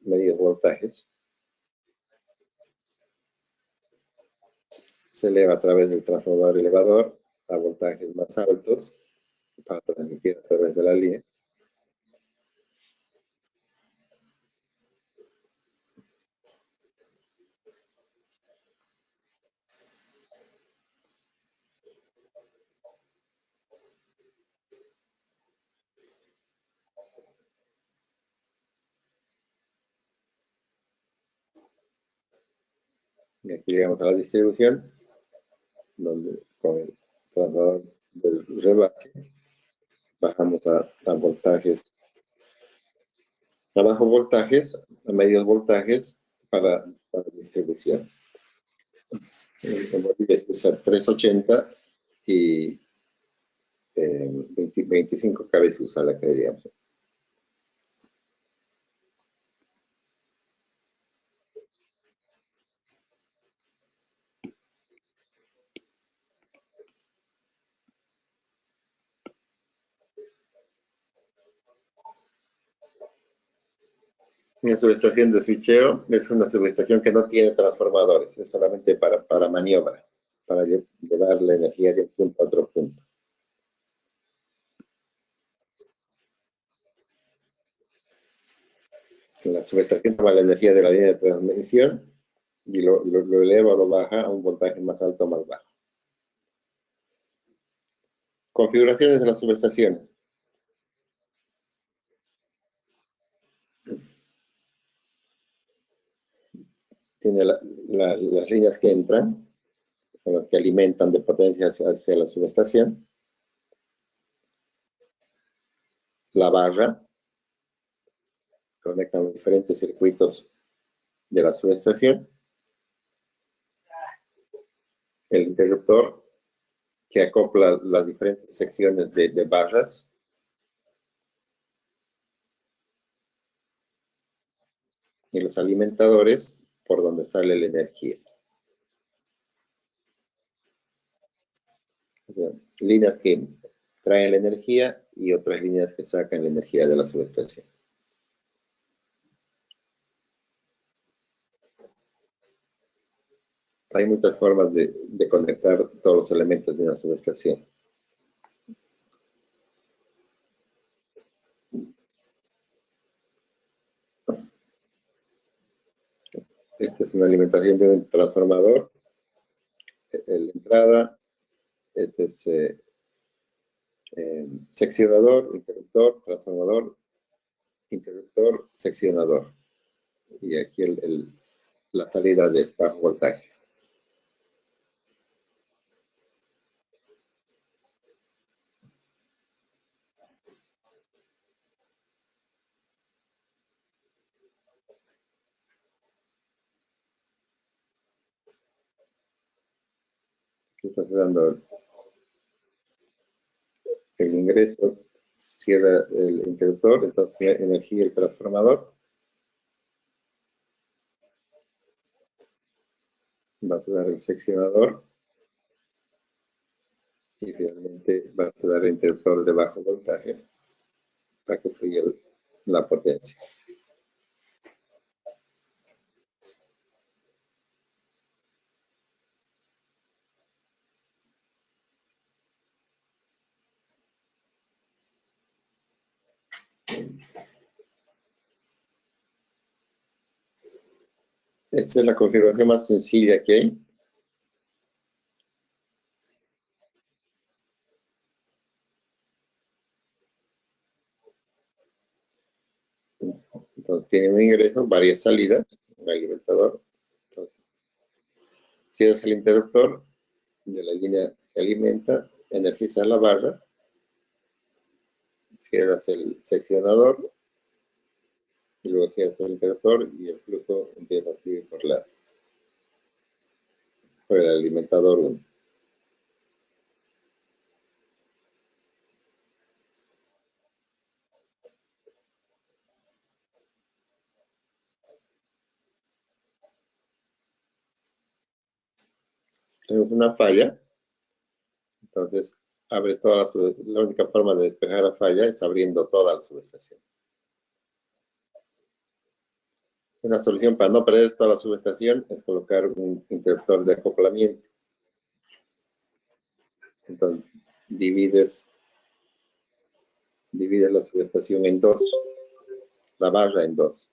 medios voltajes. Se eleva a través del transformador elevador a voltajes más altos para transmitir a través de la línea. Y aquí llegamos a la distribución, donde con el transformador del rebaje bajamos a voltajes, a bajos voltajes, a medios voltajes para distribución. En Bolivia se usa 380 y 25 kV se usa la que digamos. Una subestación de switcheo es una subestación que no tiene transformadores, es solamente para maniobra, para llevar la energía de un punto a otro punto. La subestación toma la energía de la línea de transmisión y lo eleva o lo baja a un voltaje más alto o más bajo. Configuraciones de las subestaciones. Tiene las líneas que entran, son las que alimentan de potencia hacia la subestación. La barra, conectan los diferentes circuitos de la subestación. El interruptor, que acopla las diferentes secciones de barras. Y los alimentadores, por donde sale la energía. O sea, líneas que traen la energía y otras líneas que sacan la energía de la subestación. Hay muchas formas de conectar todos los elementos de una subestación. Esta es una alimentación de un transformador. La entrada, este es seccionador, interruptor, transformador, interruptor, seccionador. Y aquí la salida de bajo voltaje. Aquí está dando el ingreso, cierra el interruptor, entonces energía el transformador. Vas a dar el seccionador y finalmente vas a dar el interruptor de bajo voltaje para que fluya la potencia. Esta es la configuración más sencilla que hay. Entonces, tiene un ingreso, varias salidas, un alimentador. Entonces, cierras el interruptor de la línea que alimenta, energizas la barra, cierras el seccionador y luego cierras el interruptor y el flujo empieza a fluir por el alimentador 1. Si tenemos una falla, entonces abre toda la única forma de despejar la falla es abriendo toda la subestación. Una solución para no perder toda la subestación es colocar un interruptor de acoplamiento. Entonces, divides la subestación en dos, la barra en dos.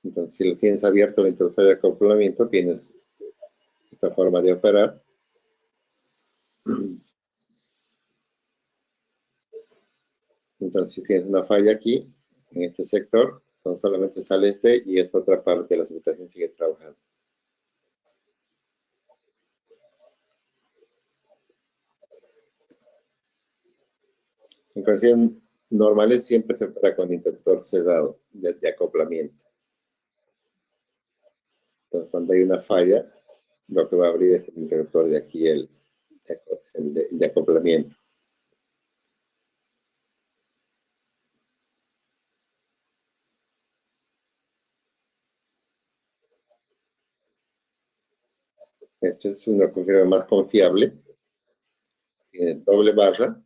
Entonces, si lo tienes abierto el interruptor de acoplamiento, tienes esta forma de operar. Entonces, si tienes una falla aquí, en este sector, entonces solamente sale este y esta otra parte de la subestación sigue trabajando. En condiciones normales siempre se opera con interruptor cerrado de acoplamiento. Entonces, cuando hay una falla, lo que va a abrir es el interruptor de aquí, el de acoplamiento. Esta es una configuración más confiable. Tiene doble barra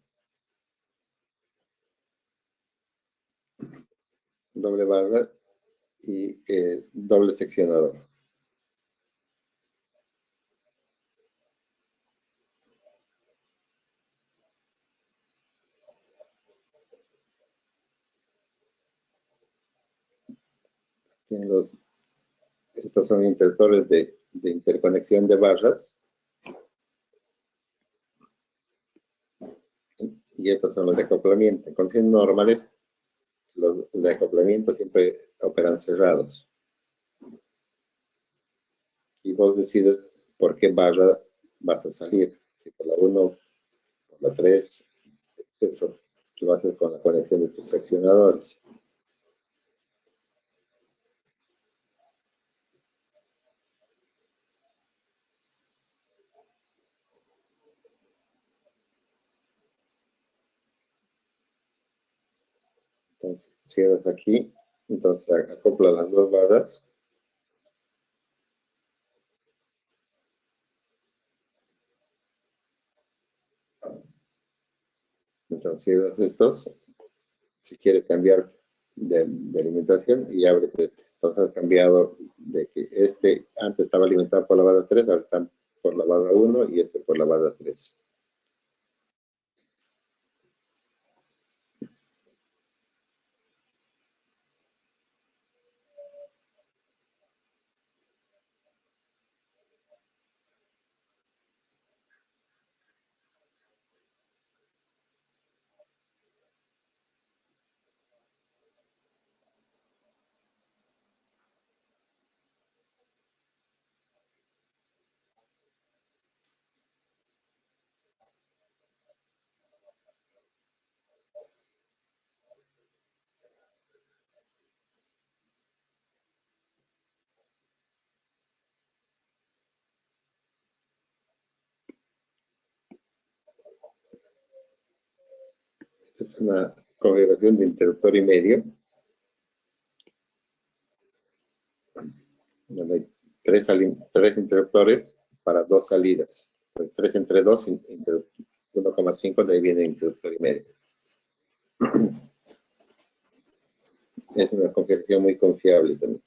y doble seccionador. Estos son interruptores de interconexión de barras. Y estos son los de acoplamiento. En condiciones normales, los de acoplamiento siempre operan cerrados. Y vos decides por qué barra vas a salir. Si por la 1, por la 3, eso lo haces con la conexión de tus seccionadores. Entonces, cierras aquí, entonces acopla las dos barras. Entonces, cierras estos, si quieres cambiar de alimentación y abres este. Entonces, has cambiado de que este antes estaba alimentado por la barra 3, ahora está por la barra 1 y este por la barra 3. Esta es una configuración de interruptor y medio, donde hay tres interruptores para dos salidas. 3 entre 2, 1,5, de ahí viene interruptor y medio. Es una configuración muy confiable también.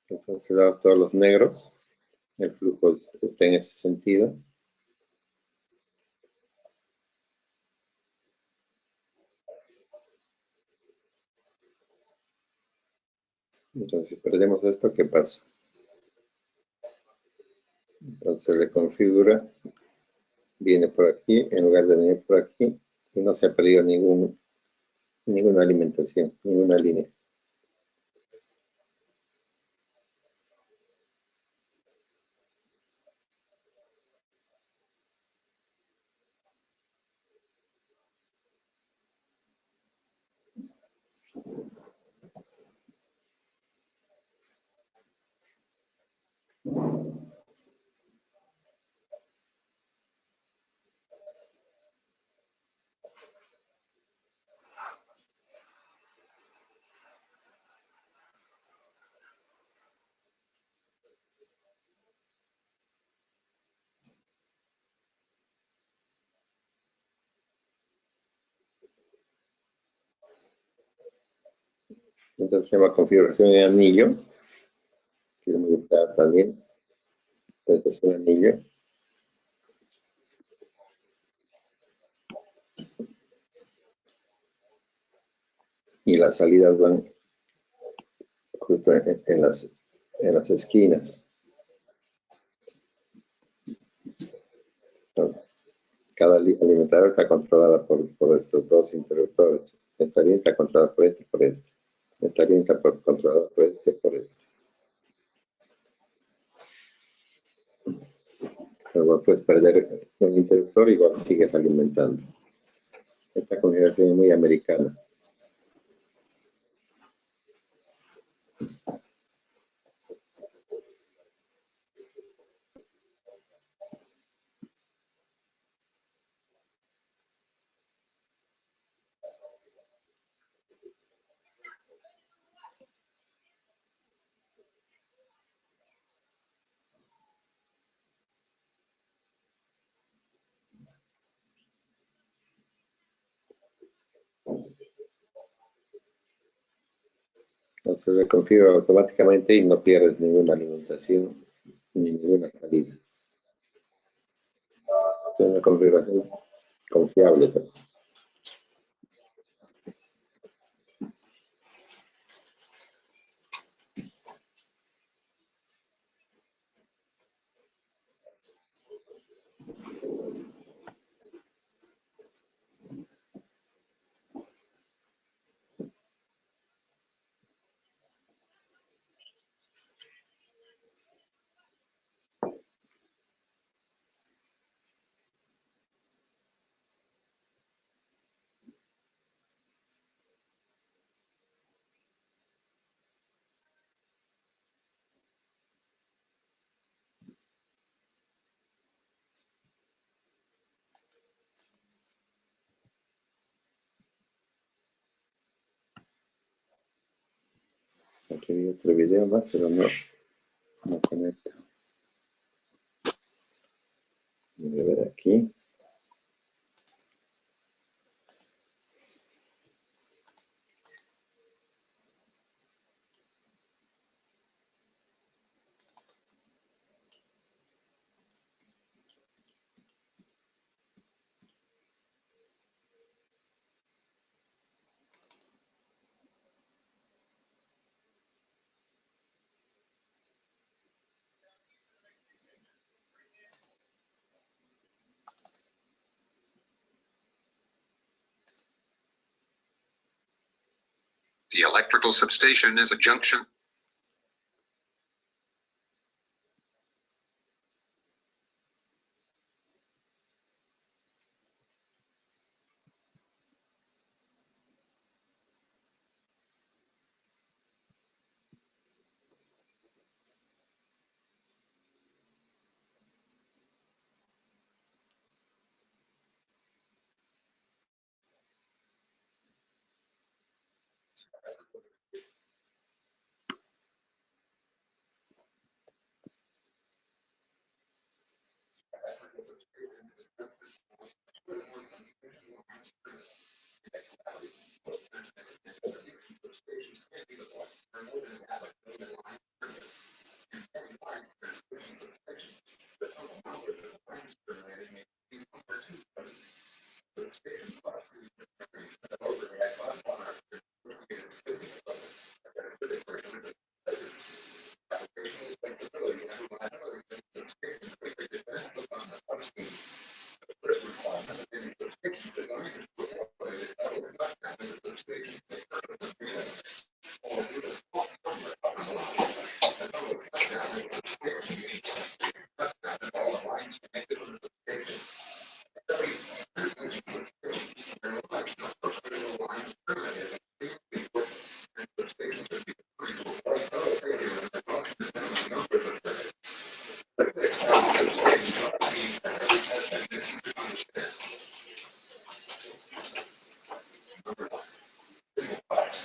Entonces, dados todos los negros, el flujo está en ese sentido. Entonces, si perdemos esto, ¿qué pasa? Entonces le configura, viene por aquí, en lugar de venir por aquí, y no se ha perdido ninguna alimentación, ninguna línea. Entonces se llama configuración en anillo, que es muy usada también. Entonces es un anillo. Y las salidas van justo en las esquinas. Entonces, cada alimentador está controlada por estos dos interruptores. Esta línea está controlada por este y por este. Esta línea está controlada por este y por este. Entonces, puedes perder un interruptor y igual sigues alimentando. Esta configuración es muy americana. Entonces se configura automáticamente y no pierdes ninguna alimentación ni ninguna salida. Es una configuración confiable también. Aquí hay otro video más, pero no conecta. Voy a ver aquí. The electrical substation is a junction.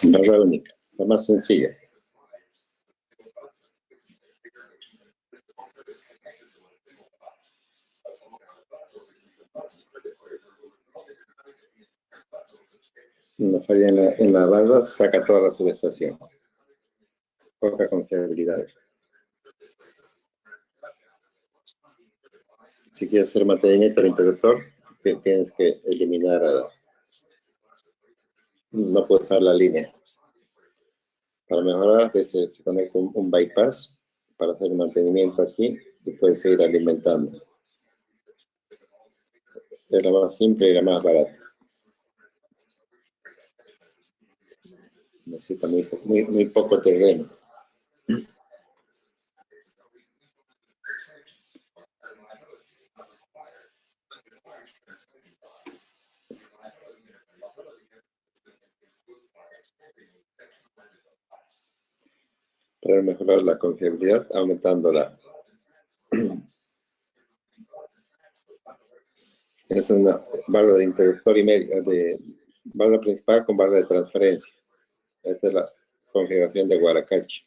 Barra única, la más sencilla. Una falla en la barra saca toda la subestación. Poca confiabilidad. Si quieres hacer mantenimiento del interruptor, tienes que eliminar, no puedes usar la línea. Para mejorar, a veces se conecta un bypass para hacer el mantenimiento aquí y puedes seguir alimentando. Es la más simple y la más barata. Necesita muy poco terreno. Para mejorar la confiabilidad, aumentándola. Es una barra de interruptor y medio, de barra principal con barra de transferencia. Esta es la configuración de Guaracachi.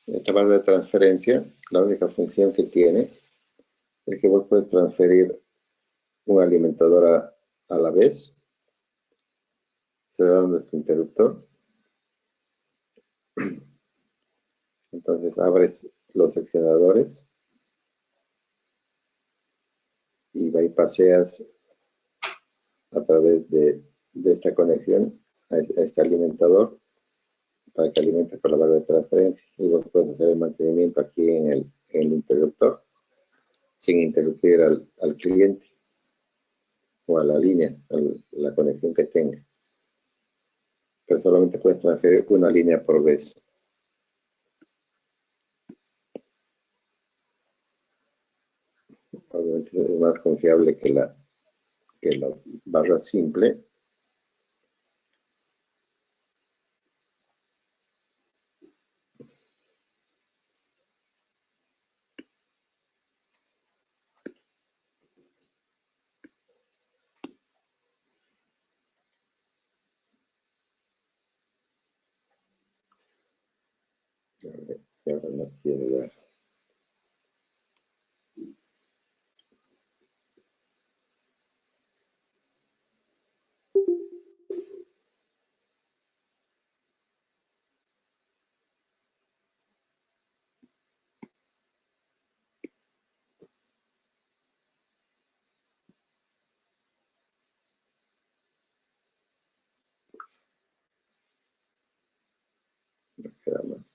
Esta barra de transferencia, la única función que tiene es que vos puedes transferir un alimentador a la vez. Se da nuestro interruptor. Entonces abres los seccionadores y bypasseas a través de esta conexión a este alimentador para que alimente por la barra de transferencia. Y vos puedes hacer el mantenimiento aquí en el interruptor sin interrumpir al cliente o a la línea, a la conexión que tenga. Pero solamente puedes transferir una línea por vez. Obviamente es más confiable que la barra simple. Ahora no quiere dar. No queda más.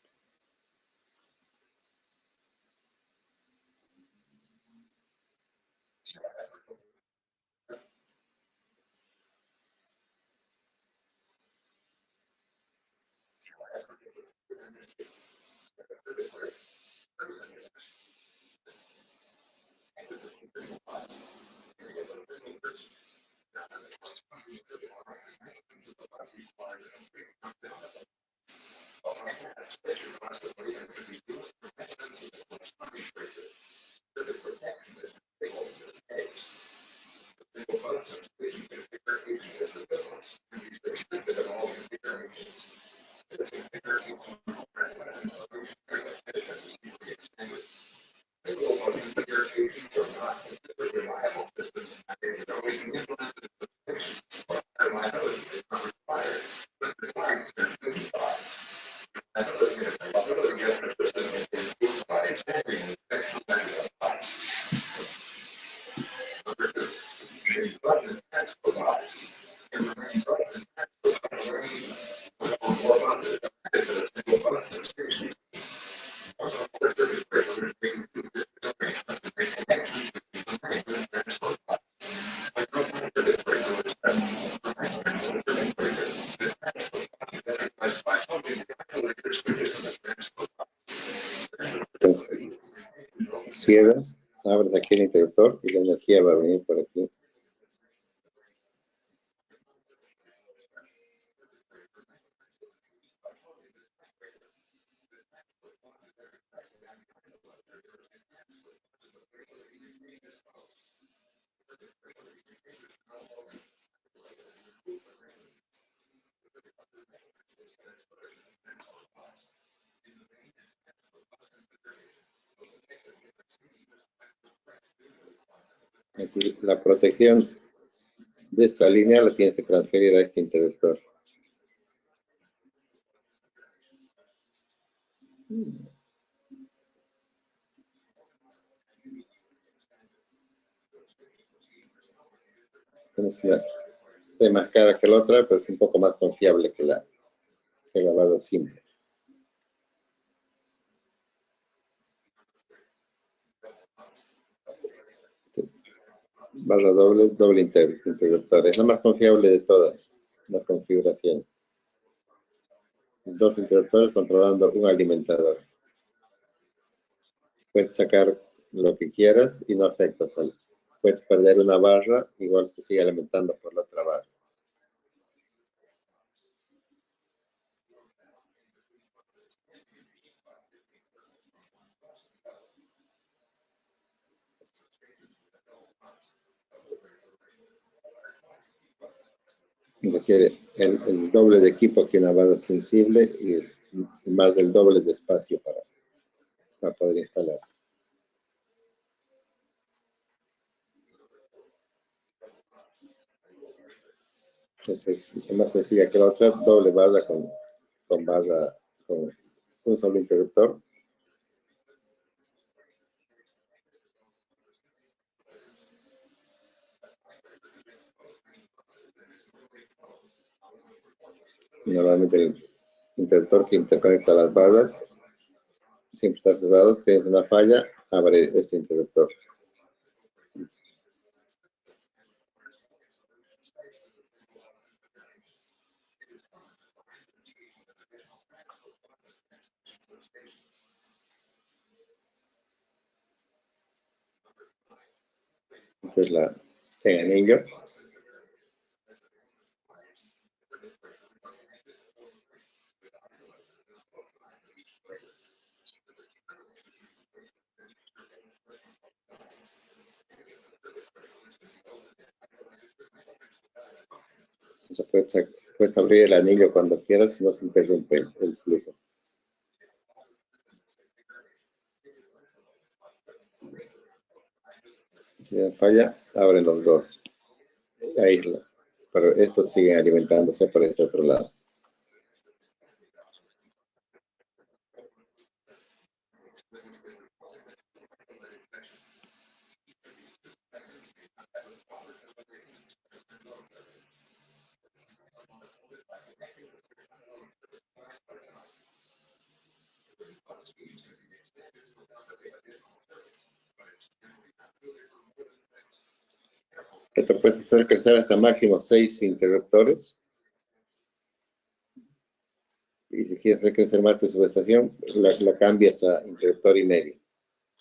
Entonces, cierras, abres aquí el interruptor y la energía va a venir por aquí. Aquí la protección de esta línea la tienes que transferir a este interruptor. Entonces, es más cara que la otra, pero es un poco más confiable que la barra simple. Barra doble, doble interruptor. Es la más confiable de todas las configuraciones. Dos interruptores controlando un alimentador. Puedes sacar lo que quieras y no afectas. Puedes perder una barra, igual se sigue alimentando por la otra barra. Es decir, el doble de equipo que una barra sensible y más del doble de espacio para poder instalar. Es más sencilla que la otra, doble barra con un solo interruptor. Normalmente el interruptor que interconecta las barras siempre está cerrado. Tienes una falla, abre este interruptor. Entonces en anillo. Entonces puedes abrir el anillo cuando quieras y no se interrumpe el flujo. Si falla, abren los dos. Aísla. Pero estos siguen alimentándose por este otro lado. Esto puedes hacer crecer hasta máximo 6 interruptores. Y si quieres hacer crecer más tu subestación, la cambias a interruptor y medio.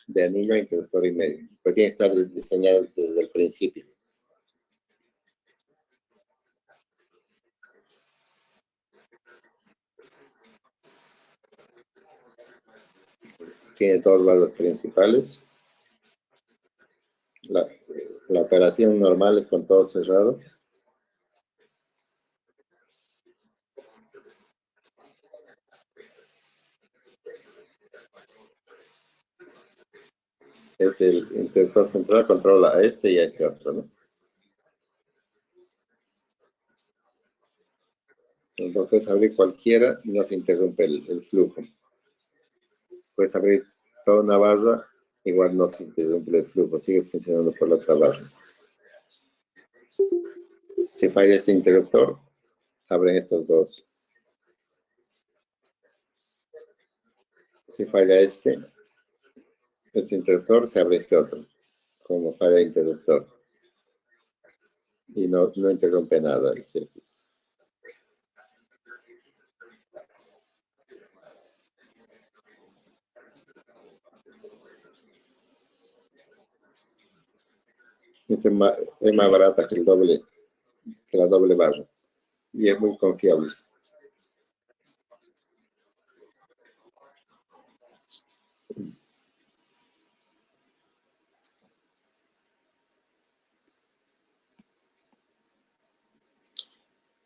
De anillo a interruptor y medio. Pero tiene que estar diseñado desde el principio. tiene dos valores principales. La operación normal es con todo cerrado. El interruptor central controla a este y a este otro, ¿no? Entonces puedes abrir cualquiera y no se interrumpe el flujo. Puedes abrir toda una barra, igual no se interrumpe el flujo, sigue funcionando por la otra barra. Si falla este interruptor, abren estos dos. Si falla este interruptor, se abre este otro, como falla interruptor. Y no interrumpe nada el circuito. Este es más barata que la doble barra. Y es muy confiable.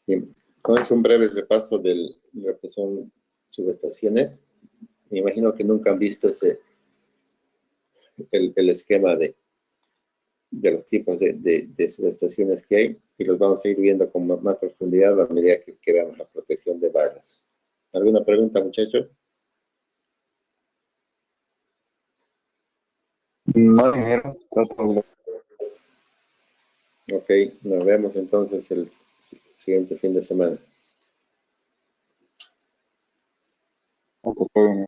Bien, con eso un breve repaso de lo que son subestaciones. Me imagino que nunca han visto el esquema de los tipos de subestaciones que hay y los vamos a ir viendo con más profundidad a medida que veamos la protección de vallas. ¿Alguna pregunta, muchachos? No, ingeniero, está todo bien. Ok, nos vemos entonces el siguiente fin de semana. Ok, todo bien.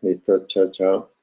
Listo, chao, chao.